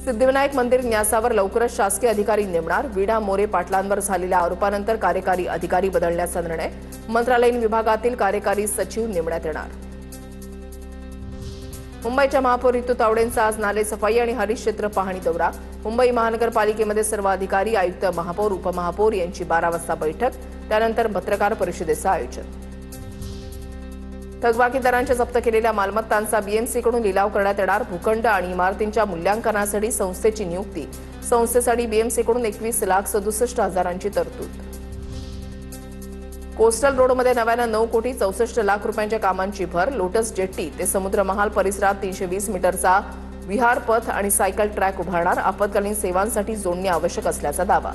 सिद्धिविनायक मंदिर न्यासावर लवकरच शासकीय अधिकारी नेमणार। विडा मोरे पाटलांवर झालेल्या आरोपानंतर कार्यकारी अधिकारी बदलण्याचा निर्णय। मंत्रालयीन विभागातील कार्यकारी सचिव नेमण्यात येणार। मुंबईच्या महापौर ऋतू तावडेंचा आज नाले सफाई आणि हरित क्षेत्र पाहणी दौरा। मुंबई महानगरपालिकेमध्ये सर्व अधिकारी, आयुक्त, महापौर, उपमहापौर यांची 12 वाजता बैठक। त्यानंतर पत्रकार परिषदेचं आयोजन। थकबाकीदारांच्या जप्त केलेल्या मालमत्तांचा बीएमसीकडून लिलाव करण्यात येणार। भूखंड आणि इमारतींच्या मूल्यांकनासाठी संस्थेची नियुक्ती। संस्थेसाठी बीएमसीकडून 21,67,000ची तरतूद। कोस्टल रोडमध्ये नव्यानं 9,64,00,000 रुपयांच्या कामांची भर। लोटस जेट्टी ते समुद्र महाल परिसरात 320 मीटरचा विहार पथ आणि सायकल ट्रॅक उभारणार। आपत्कालीन सेवांसाठी जोडणी आवश्यक असल्याचा दावा।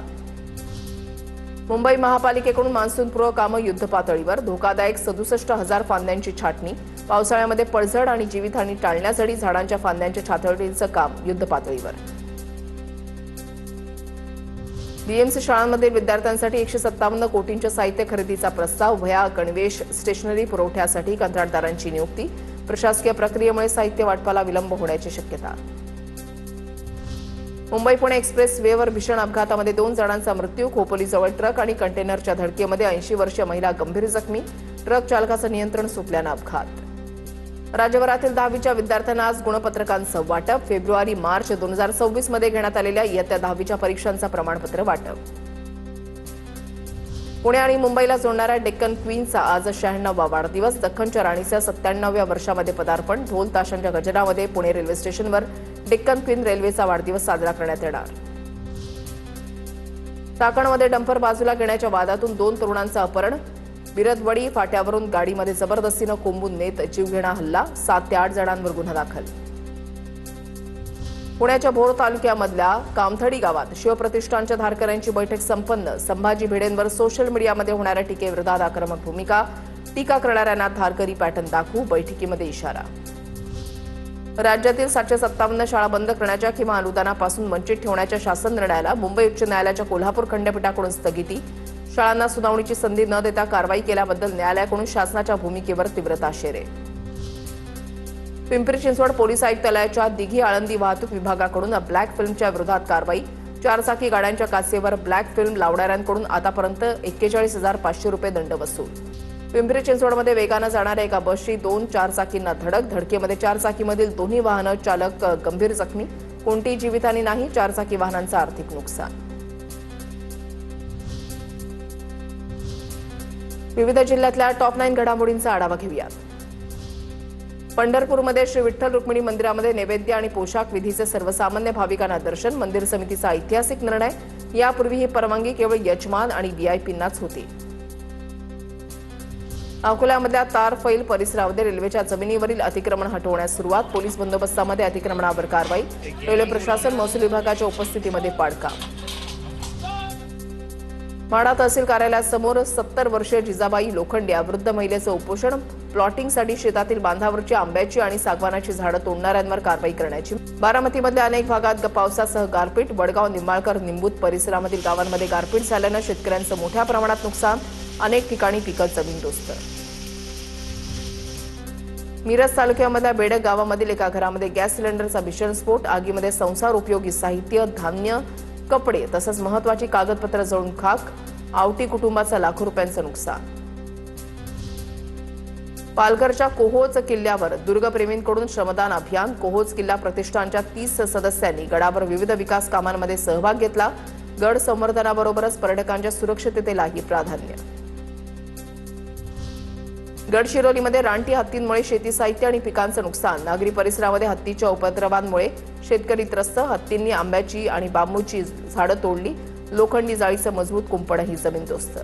मुंबई महापालिकेकडून मान्सूनपूर्व कामं युद्धपातळीवर। धोकादायक 67,000 फांद्यांची छाटणी। पावसाळ्यामध्ये पडझड आणि जीवितहानी टाळण्यासाठी झाडांच्या फांद्यांच्या छाटणीचं काम युद्धपातळीवर। बीएमसी शाळांमधील विद्यार्थ्यांसाठी 157 कोटींच्या साहित्य खरेदीचा प्रस्ताव। वह्या, गणवेश, स्टेशनरी पुरवठ्यासाठी कंत्राटदारांची नियुक्ती। प्रशासकीय प्रक्रियेमुळे साहित्य वाटपाला विलंब होण्याची शक्यता। मुंबई-पुणे एक्सप्रेस वेवर भीषण अपघातामध्ये 2 जणांचा मृत्यू। खोपोलीजवळ ट्रक आणि कंटेनरच्या धडकेमध्ये 80 वर्षीय महिला गंभीर जखमी। ट्रक चालकाचं नियंत्रण सुटल्यानं अपघात। राज्यभरातील 10वीच्या विद्यार्थ्यांना आज गुणपत्रकांचं वाटप। फेब्रुवारी-मार्च 2026 मध्ये घेण्यात आलेल्या इयत्ता 10वीच्या परीक्षांचं प्रमाणपत्र वाटप। पुणे आणि मुंबईला जोडणाऱ्या डेक्कन क्वीनचा आज 96वा वाढदिवस। दख्खनच्या राणीचं 97व्या वर्षामध्ये पदार्पण। ढोल ताशांच्या गजरामध्ये पुणे रेल्वे स्टेशनवर डेक्कन क्वीन रेल्वेचा वाढदिवस साजरा करण्यात येणार। चाकणमध्ये डंपर बाजूला घेण्याच्या वादातून 2 तरुणांचं अपहरण। बिरदवडी फाट्यावरून गाडीमध्ये जबरदस्तीनं कोंबून नेत जीवघेणा हल्ला। 7 ते 8 जणांवर गुन्हा दाखल। पुण्याच्या भोर तालुक्यामधल्या कामथडी गावात शिवप्रतिष्ठानच्या धारकऱ्यांची बैठक संपन्न। संभाजी भिडेंवर सोशल मीडियामध्ये होणाऱ्या टीकेविरोधात आक्रमक भूमिका। टीका करणाऱ्यांना धारकरी पॅटर्न दाखवू, बैठकीमध्ये इशारा। राज्यातील 757 शाळा बंद करण्याच्या किंवा अनुदानापासून वंचित ठेवण्याच्या शासन निर्णयाला मुंबई उच्च न्यायालयाच्या कोल्हापूर खंडपीठाकडून स्थगिती। शाळांना सुनावणीची संधी न देता कारवाई केल्याबद्दल न्यायालयाकडून शासनाच्या भूमिकेवर तीव्र ताशेरे। पिंपरी चिंचवड पोलीस आयुक्तालयाच्या दिघी आळंदी वाहतूक विभागाकडून ब्लॅक फिल्मच्या विरोधात कारवाई। 4 चाकी गाड्यांच्या काचेवर ब्लॅक फिल्म लावणाऱ्यांकडून आतापर्यंत 41,500 रुपये दंड वसूल। पिंपरी चिंचवडमध्ये वेगानं जाणाऱ्या एका बसची 2 4 चाकींना धडक। धडकेमध्ये 4 चाकीमधील दोन्ही वाहनं चालक गंभीर जखमी। कोणतीही जीवितहानी नाही। 4 चाकी वाहनांचं आर्थिक नुकसान। विविध जिल्ह्यातल्या टॉप 9 घडामोडींचा आढावा घेऊयात। पंढरपूरमध्ये श्री विठ्ठल रुक्मिणी मंदिरामध्ये नैवेद्य आणि पोशाख विधीचे सर्वसामान्य भाविकांना दर्शन। मंदिर समितीचा ऐतिहासिक निर्णय। यापूर्वी ही परवानगी केवळ यजमान आणि व्हीआयपींनाच होती। अकोल्यामधल्या तारफैल परिसरामध्ये रेल्वेच्या जमिनीवरील अतिक्रमण हटवण्यास सुरुवात। पोलीस बंदोबस्तामध्ये अतिक्रमणावर कारवाई। रेल्वे प्रशासन, महसूल विभागाच्या उपस्थितीमध्ये पाडका। माढा तहसील कार्यालयासमोर 70 वर्षीय जिजाबाई लोखंडे वृद्ध महिलेचं उपोषण। प्लॉटिंगसाठी शेतातील बांधावरची आंब्याची आणि सागवानाची झाडं तोडणाऱ्यांवर कारवाई करण्याची। बारामतीमधल्या अनेक भागात पावसासह गारपीट। वडगाव, निंबाळकर, निंबूत परिसरामधील गावांमध्ये गारपीट झाल्यानं शेतकऱ्यांचं मोठ्या प्रमाणात नुकसान। अनेक ठिकाणी पिकं जमीनदोस्त। मिरज तालुक्यामधल्या बेडक गावामधील एका घरामध्ये गॅस सिलेंडरचा भीषण स्फोट। आगीमध्ये संसार उपयोगी साहित्य, धान्य, कपडे तसंच महत्त्वाची कागदपत्र जळून खाक। आवटी कुटुंबाचं लाखो रुपयांचं नुकसान। पालघरच्या कोहोज किल्ल्यावर दुर्गप्रेमींकडून श्रमदान अभियान। कोहोज किल्ला प्रतिष्ठानच्या 30 सदस्यांनी गडावर विविध विकास कामांमध्ये सहभाग घेतला। गड संवर्धनाबरोबरच पर्यटकांच्या सुरक्षिततेलाही प्राधान्य। गडचिरोलीमध्ये रानटी हत्तींमुळे शेती साहित्य आणि पिकांचं नुकसान। नागरी परिसरामध्ये हत्तीच्या उपद्रवांमुळे शेतकरी त्रस्त। हत्तींनी आंब्याची आणि बांबूची झाडं तोडली। लोखंडी जाळीचं मजबूत कुंपणही जमीनदोस्त।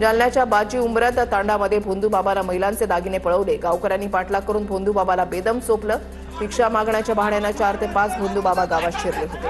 जालन्याच्या बाजी उंबरत तांडामध्ये भोंदूबाबाला महिलांचे दागिने पळवले। गावकऱ्यांनी पाठलाग करून भोंदूबाबाला बेदम चोपलं। भिक्षा मागण्याच्या बहाण्यानं 4 ते 5 भोंदूबाबा गावात शिरले होते।